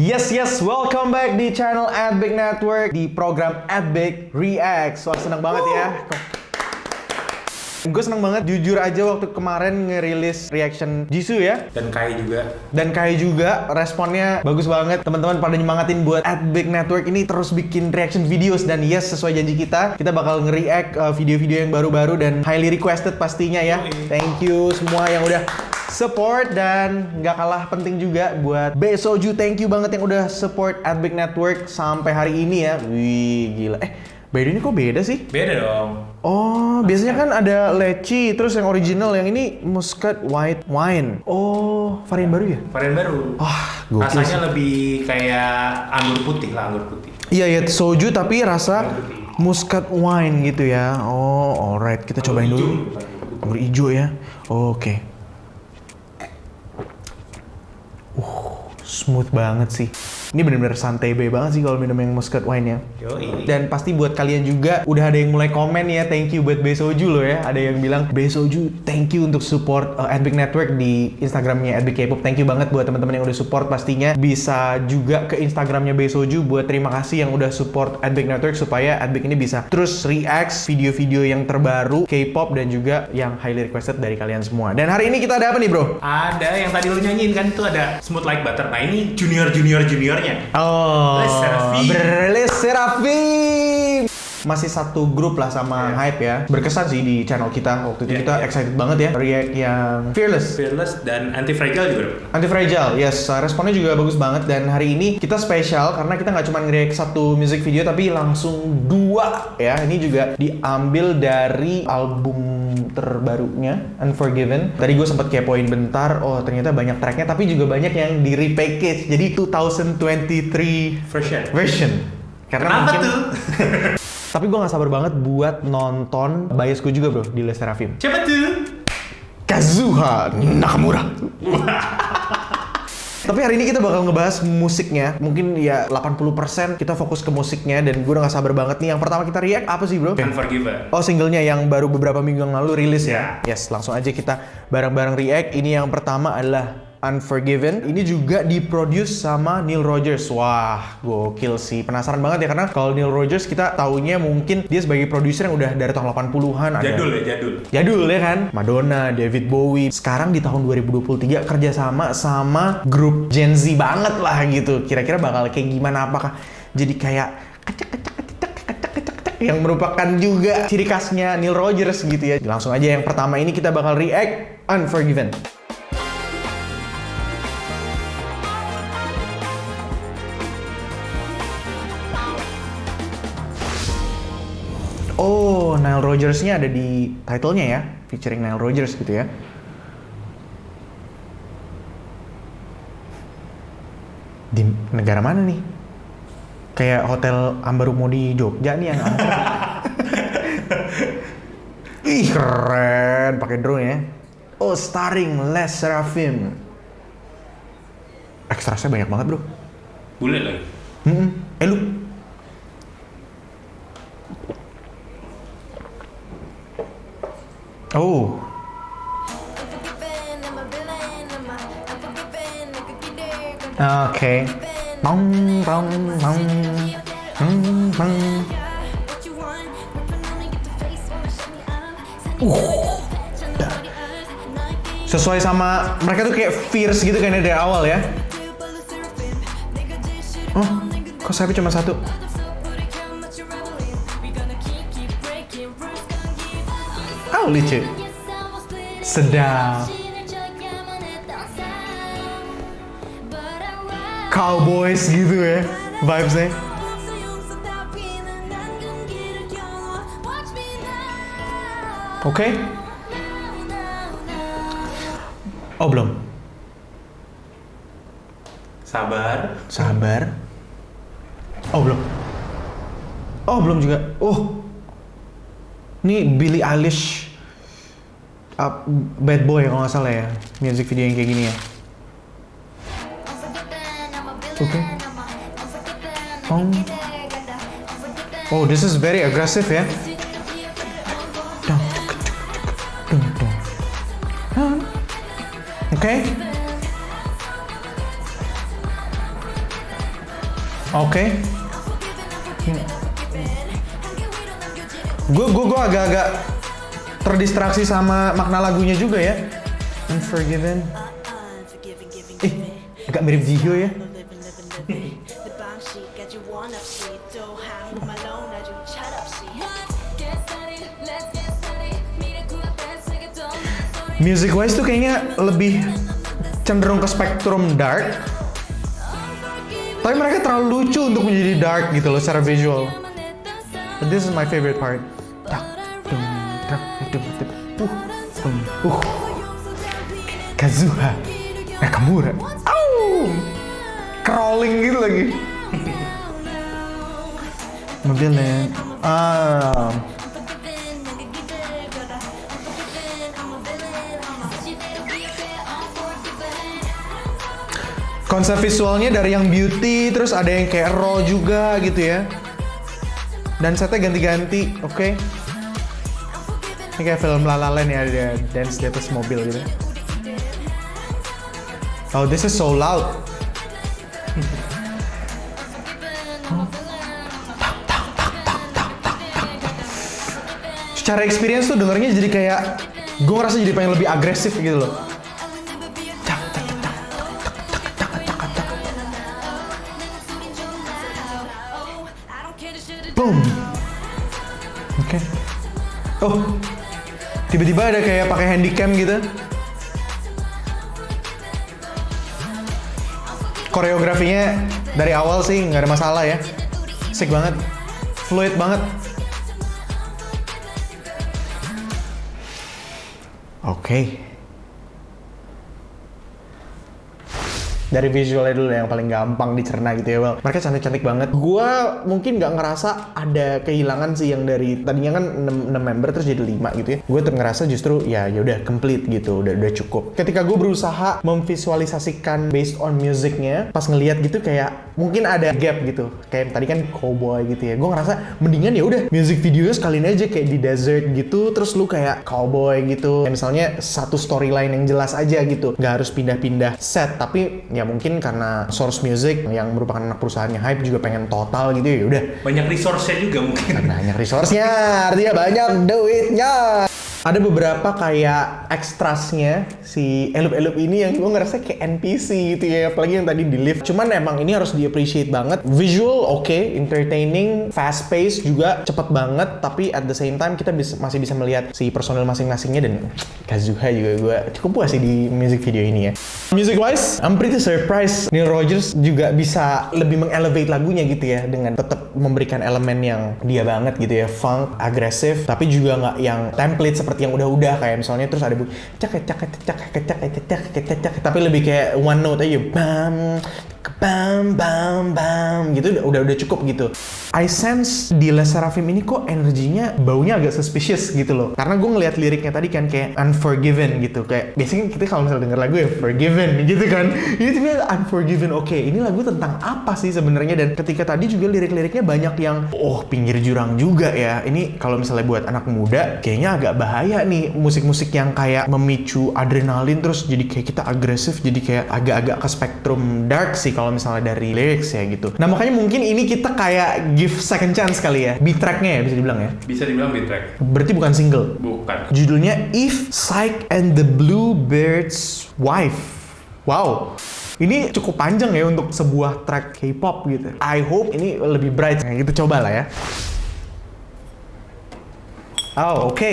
Yes, welcome back di channel @Big Network di program @Big Reacts. Wah, seneng banget ya. Gue seneng banget, jujur aja waktu kemarin ngerilis reaction Jisoo ya. Dan Kai juga, responnya bagus banget. Teman-teman pada nyemangatin buat @Big Network ini terus bikin reaction videos. Dan yes, sesuai janji kita bakal nge-react video-video yang baru-baru dan highly requested pastinya ya. Thank you semua yang udah support, dan nggak kalah penting juga buat Besoju. Thank you banget yang udah support @Big Network sampai hari ini ya. Wih, gila. By the way, ini kok beda sih? Beda dong. Oh, biasanya kan ada leci, terus yang original, yang ini muscat white wine. Oh, varian baru ya? Varian baru. Wah, gokil Rasanya sih. lebih kayak anggur putih lah, anggur putih. Iya, soju tapi rasa muscat wine gitu ya. Oh, alright. Kita cobain dulu. Anggur hijau ya. Oke. Smooth banget sih. Ini bener-bener santai banget sih kalau minum yang muscat wine ya. Yoi. Dan pasti buat kalian juga udah ada yang mulai komen ya, thank you buat Besoju loh ya. Ada yang bilang, Besoju thank you untuk support @Big Network di Instagramnya @BigKpop. Thank you banget buat teman-teman yang udah support pastinya. Bisa juga ke Instagramnya Besoju buat terima kasih yang udah support @Big Network supaya @Big ini bisa terus react video-video yang terbaru K-pop dan juga yang highly requested dari kalian semua. Dan hari ini kita ada apa nih bro? Ada yang tadi lu nyanyiin kan, itu ada Smooth Like Butter. Nah ini juniornya. Oh, Les Seraphim. Les Seraphim. Masih satu grup lah sama Hype ya. Berkesan sih di channel kita. Waktu itu kita excited banget ya react yang Fearless dan Anti-Fragile juga. Anti-Fragile, yes. Responnya juga bagus banget. Dan hari ini kita spesial karena kita nggak cuma nge-react satu music video, tapi langsung dua ya. Ini juga diambil dari album terbarunya, Unforgiven. Tadi gue sempet kepoin bentar, oh ternyata banyak tracknya, tapi juga banyak yang di repackage. Jadi 2023 version. Karena Kenapa mungkin... tuh? Tapi gue gak sabar banget buat nonton biasku juga bro di Les Seraphim. Siapa tuh? Kazuha Nakamura. Tapi hari ini kita bakal ngebahas musiknya. Mungkin ya 80% kita fokus ke musiknya, dan gue udah gak sabar banget nih. Yang pertama kita react apa sih bro? Unforgiven. Oh, singlenya yang baru beberapa minggu yang lalu rilis ya? Yes, langsung aja kita bareng-bareng react. Ini yang pertama adalah Unforgiven. Ini juga diproduce sama Neil Rogers. Wah, gokil sih. Penasaran banget ya, karena kalau Neil Rogers kita taunya mungkin dia sebagai produser yang udah dari tahun 80-an. Jadul ya kan? Madonna, David Bowie. Sekarang di tahun 2023 kerjasama sama grup Gen Z banget lah gitu. Kira-kira bakal kayak gimana? Apakah jadi kayak yang merupakan juga ciri khasnya Neil Rogers gitu ya. Langsung aja yang pertama ini kita bakal react Unforgiven. Oh, Nile Rodgers-nya ada di title-nya ya, featuring Nile Rodgers gitu ya. Di negara mana nih? Kayak Hotel Ambarumo di Jogja nih yang Ih, keren, pakai drone ya. Oh, starring Les Seraphim. Ekstrasnya banyak banget, bro. Bule lagi. Lu oh. Oke. Sesuai sama mereka tuh kayak fierce gitu kayaknya dari awal ya. Oh, kok sayapnya cuma satu? Oh, lucu. Sedap. Cowboys gitu ya vibes-nya. Oke. Oh, belum. Sabar. Oh, belum. Oh, belum juga. Oh. Ini Billie Eilish. Bad Boy kalau nggak salah ya, music video yang kayak gini ya. Oke. Oh, this is very aggressive ya. Oke. Oke. Gue agak-agak terdistraksi sama makna lagunya juga ya. Unforgiven. Agak mirip Jihyo ya. Music wise tuh kayaknya lebih cenderung ke spektrum dark. Tapi mereka terlalu lucu untuk menjadi dark gitu loh secara visual. But this is my favorite part. Kazuha Nakamura. Crawling gitu lagi. Mobilnya. Konsep visualnya dari yang beauty, terus ada yang kayak raw juga gitu ya. Dan setnya ganti-ganti, oke. Ini kayak film La La Land ya, ada dance di atas mobil gitu. Oh, this is so loud. Secara experience tuh dengernya jadi kayak, gue ngerasa jadi pengen lebih agresif gitu loh. Boom. Oke. Oh, tiba-tiba ada kayak pakai handycam gitu. Koreografinya dari awal sih nggak ada masalah ya. Asik banget, fluid banget. Oke. Dari visualnya dulu yang paling gampang dicerna gitu ya, well. Mereka cantik-cantik banget. Gua mungkin nggak ngerasa ada kehilangan sih yang dari tadinya kan 6 member terus jadi 5 gitu ya. Gue ngerasa justru ya udah complete gitu, udah cukup. Ketika gue berusaha memvisualisasikan based on musicnya, pas ngelihat gitu kayak mungkin ada gap gitu. Kayak tadi kan cowboy gitu ya. Gue ngerasa mendingan ya udah music videonya sekalian aja kayak di desert gitu, terus lu kayak cowboy gitu. Kayak misalnya satu storyline yang jelas aja gitu. Nggak harus pindah-pindah set, tapi ya mungkin karena Source Music yang merupakan anak perusahaannya Hype juga pengen total gitu ya udah. Banyak resource-nya juga mungkin. Banyak resource-nya, artinya banyak duitnya. Ada beberapa kayak ekstrasnya si Elup-Elup ini yang gue ngerasa kayak NPC gitu ya, apalagi yang tadi di lift. Cuman emang ini harus di-appreciate banget. Visual oke, entertaining, fast pace juga cepet banget, tapi at the same time kita masih bisa melihat si personel masing-masingnya, dan Kazuha juga gue cukup puas sih di music video ini ya. Music wise, I'm pretty surprised Neil Rogers juga bisa lebih mengelevate lagunya gitu ya, dengan tetap memberikan elemen yang dia banget gitu ya, funk, agresif, tapi juga nggak yang template seperti yang udah-udah kayak misalnya terus ada bunyi cak, tapi lebih kayak one note aja, bam bam bam gitu, udah cukup gitu. I sense di Les Seraphim ini kok energinya baunya agak suspicious gitu loh, karena gue ngeliat liriknya tadi kan kayak unforgiven gitu, kayak biasanya kita kalau misalnya denger lagu ya forgiven gitu kan, ini tuh unforgiven. Oke, ini lagu tentang apa sih sebenarnya? Dan ketika tadi juga lirik-liriknya banyak yang pinggir jurang juga ya. Ini kalau misalnya buat anak muda kayaknya agak bahaya nih, musik-musik yang kayak memicu adrenalin terus jadi kayak kita agresif, jadi kayak agak-agak ke spektrum dark sih kalau misalnya dari lyrics ya gitu. Nah makanya mungkin ini kita kayak give second chance kali ya. B-tracknya ya bisa dibilang ya. Bisa dibilang B-track. Berarti bukan single. Bukan. Judulnya If Psyche and the Bluebird's Wife. Wow. Ini cukup panjang ya untuk sebuah track K-pop gitu. I hope ini lebih bright. Nah, gitu coba lah ya. Oh, oke.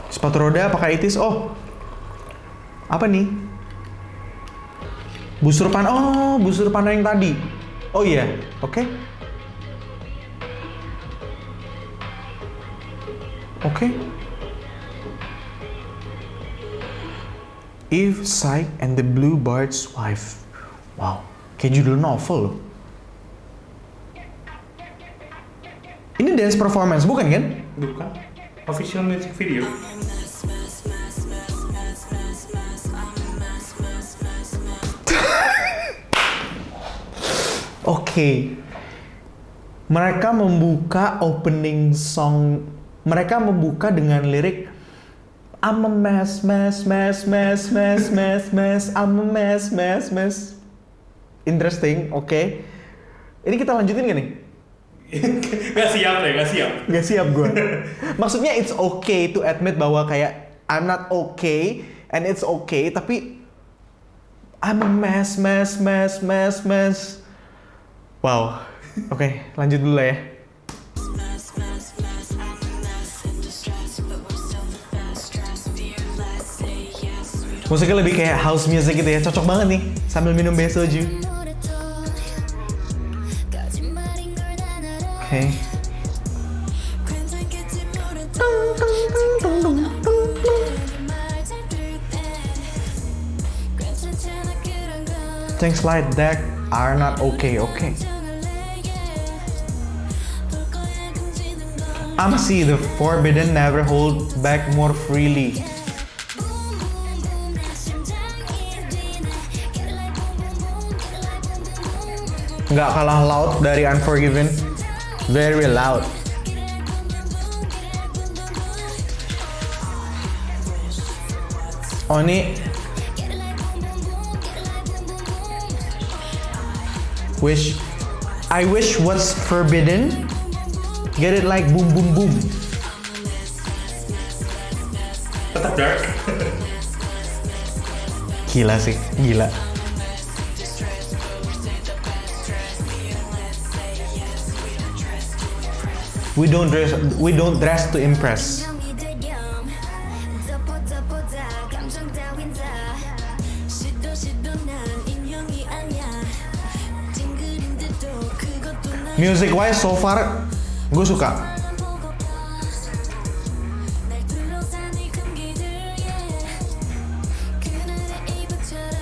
Sepatu roda pakai itis. Oh. Apa nih? Busur panah. Oh, busur panah yang tadi. Oh iya, oke. Oke. If Psyche and the Bluebird's Wife. Wow, kayak judul novel loh. Ini dance performance bukan kan? Bukan. Official music video. Oke. Mereka membuka opening song, mereka membuka dengan lirik I'm a mess, mess, mess, mess, mess, mess, mess. I'm a mess, mess, mess. Interesting, oke. Ini kita lanjutin gak nih? Gak siap deh, gak siap. Gak siap gue. Maksudnya it's okay to admit bahwa kayak I'm not okay and it's okay, tapi I'm a mess, mess, mess, mess, mess. Wow. Oke, lanjut dulu lah ya. Musiknya lebih kayak house music gitu ya, cocok banget nih sambil minum besoju. Oke. Things like that are not okay. I'm see the forbidden never hold back more freely. Nggak kalah loud dari Unforgiven. Very loud. Oh ini I wish what's forbidden, get it like boom boom boom. Tetap dark. Gila sih, gila. We don't dress to impress. Music wise so far gue suka.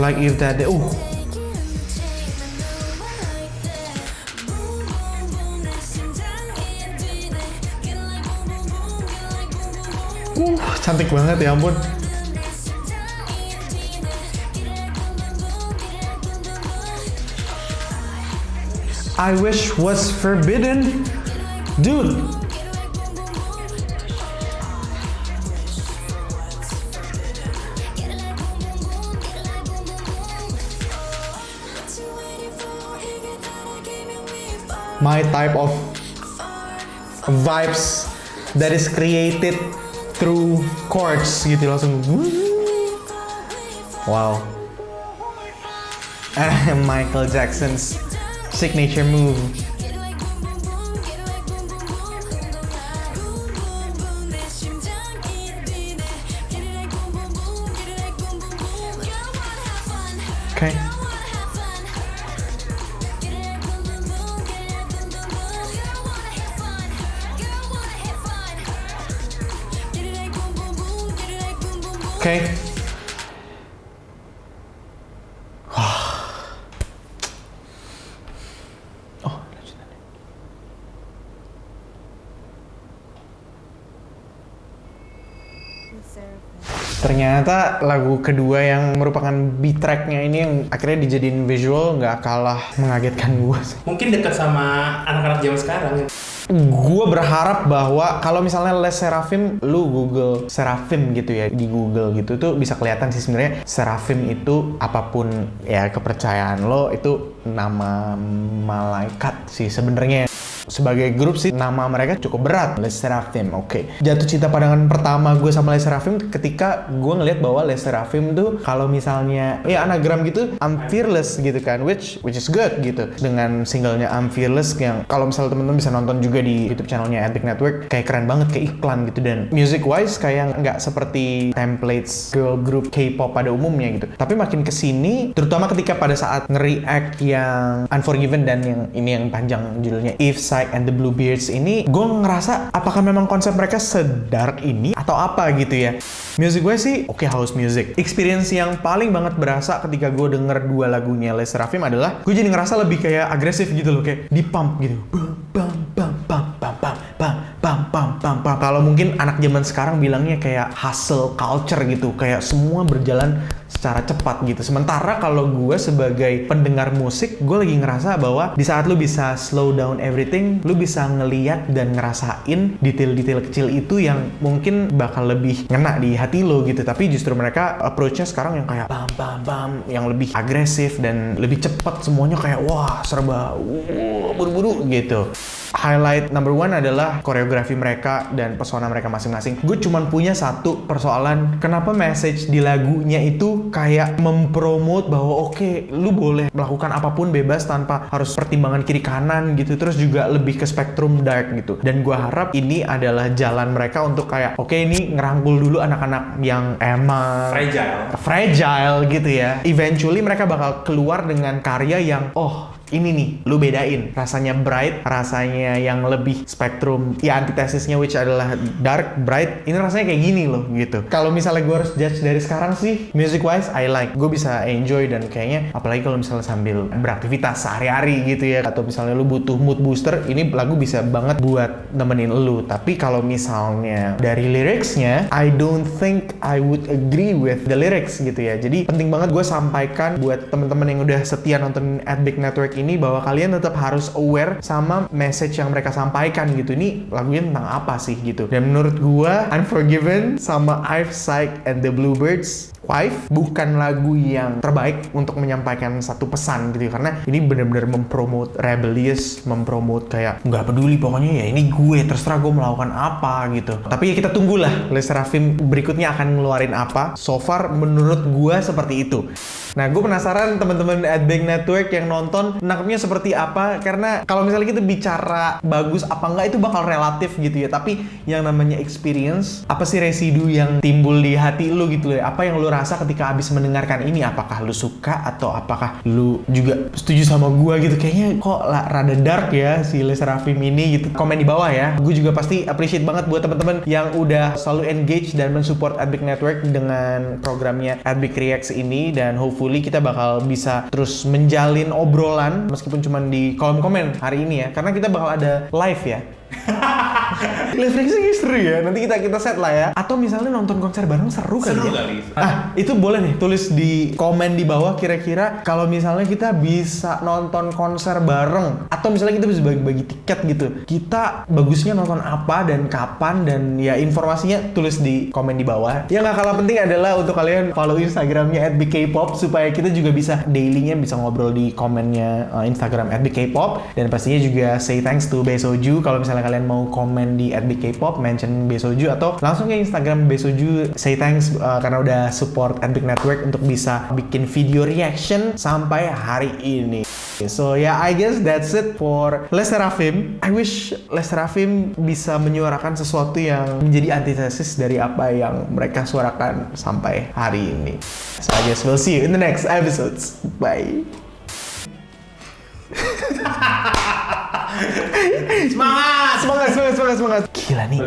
Like if that cantik banget ya ampun. I wish was forbidden. Dude. My type of vibes that is created through chords gitu langsung. Wow. Michael Jackson's signature move. Okay. Okay. Ternyata lagu kedua yang merupakan beat tracknya ini yang akhirnya dijadiin visual nggak kalah mengagetkan gue sih. Mungkin dekat sama anak-anak zaman sekarang. Gue berharap bahwa kalau misalnya Les Seraphim, lu Google Seraphim gitu ya di Google gitu tuh bisa kelihatan sih sebenarnya Seraphim itu apapun ya kepercayaan lo itu nama malaikat sih sebenarnya. Sebagai grup sih nama mereka cukup berat, Les Seraphim. Oke. Jatuh cinta pandangan pertama gue sama Les Seraphim ketika gue ngeliat bahwa Les Seraphim tuh kalau misalnya ya anagram gitu I'm fearless gitu kan, which is good gitu. Dengan singlenya I'm Fearless yang kalau misalnya temen-temen bisa nonton juga di YouTube channelnya Epic Network, kayak keren banget, kayak iklan gitu, dan music wise kayak nggak seperti templates girl group K-pop pada umumnya gitu. Tapi makin kesini, terutama ketika pada saat nge-react yang Unforgiven dan yang ini yang panjang judulnya If and the Bluebeards ini, gue ngerasa apakah memang konsep mereka sedark ini atau apa gitu ya. Music gue sih oke, house music. Experience yang paling banget berasa ketika gue denger dua lagunya Les Seraphim adalah gue jadi ngerasa lebih kayak agresif gitu loh, kayak di pump gitu. Bam bam bam bam bam bam bam bam bam bam. Kalau mungkin anak zaman sekarang bilangnya kayak hustle culture gitu, kayak semua berjalan secara cepat gitu. Sementara kalau gue sebagai pendengar musik, gue lagi ngerasa bahwa di saat lu bisa slow down everything, lu bisa ngeliat dan ngerasain detail-detail kecil itu yang mungkin bakal lebih ngena di hati lo gitu. Tapi justru mereka approach-nya sekarang yang kayak bam bam bam, yang lebih agresif dan lebih cepat, semuanya kayak wah serba buru-buru gitu. Highlight number one adalah koreografi mereka dan pesona mereka masing-masing. Gue cuman punya satu persoalan, kenapa message di lagunya itu kayak mempromote bahwa oke, lu boleh melakukan apapun bebas tanpa harus pertimbangan kiri kanan gitu, terus juga lebih ke spektrum dark gitu. Dan gue harap ini adalah jalan mereka untuk kayak oke, ini ngerangkul dulu anak-anak yang emang fragile gitu ya. Eventually mereka bakal keluar dengan karya yang ini nih, lu bedain. Rasanya bright, rasanya yang lebih spektrum, ya antitesisnya which adalah dark, bright. Ini rasanya kayak gini loh, gitu. Kalau misalnya gue harus judge dari sekarang sih, music wise, I like. Gue bisa enjoy dan kayaknya, apalagi kalau misalnya sambil beraktivitas sehari-hari gitu ya. Atau misalnya lu butuh mood booster, ini lagu bisa banget buat nemenin lu. Tapi kalau misalnya dari lyricsnya, I don't think I would agree with the lyrics gitu ya. Jadi penting banget gue sampaikan buat temen-temen yang udah setia nonton Adbic Network ini bahwa kalian tetap harus aware sama message yang mereka sampaikan gitu. Ini lagunya tentang apa sih gitu. Dan menurut gua Unforgiven sama I've Psych and the Bluebirds Wife bukan lagu yang terbaik untuk menyampaikan satu pesan gitu, karena ini benar-benar mempromote rebellious, mempromote kayak nggak peduli pokoknya ya ini gue, terserah gue melakukan apa gitu. Tapi ya kita tunggulah Les Seraphim berikutnya akan ngeluarin apa. So far menurut gue seperti itu. Nah, gue penasaran teman-teman Adbic Network yang nonton nangkepnya seperti apa, karena kalau misalnya kita bicara bagus apa enggak itu bakal relatif gitu ya. Tapi yang namanya experience, apa sih residu yang timbul di hati lu gitu loh. Apa yang lu rasa ketika habis mendengarkan ini, apakah lu suka atau apakah lu juga setuju sama gue gitu. Kayaknya kok rada dark ya si Les Seraphim ini gitu. Komen di bawah ya. Gue juga pasti appreciate banget buat teman-teman yang udah selalu engage dan mensupport Adbic Network dengan programnya Adbic Reacts ini, dan hopefully kita bakal bisa terus menjalin obrolan meskipun cuma di kolom komen hari ini ya, karena kita bakal ada live ya. Live reaction seru ya, nanti kita set lah ya. Atau misalnya nonton konser bareng seru kali ya. Itu boleh nih tulis di komen di bawah kira-kira kalau misalnya kita bisa nonton konser bareng, atau misalnya kita bisa bagi-bagi tiket gitu, kita bagusnya nonton apa dan kapan, dan ya informasinya tulis di komen di bawah. Yang gak kalah penting adalah untuk kalian follow Instagramnya @bkpop supaya kita juga bisa dailynya bisa ngobrol di komennya Instagram @bkpop. Dan pastinya juga say thanks to Besoju kalau misalnya kalian mau komen di @bkpop, mention Besoju, atau langsung ke Instagram Besoju, say thanks karena udah support Adbic Network untuk bisa bikin video reaction sampai hari ini. So yeah, I guess that's it for Les Seraphim. I wish Les Seraphim bisa menyuarakan sesuatu yang menjadi antitesis dari apa yang mereka suarakan sampai hari ini. So I guess we'll see you in the next episodes. Bye. Semangat. Gila nih.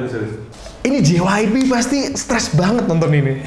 Ini JYP pasti stres banget nonton ini.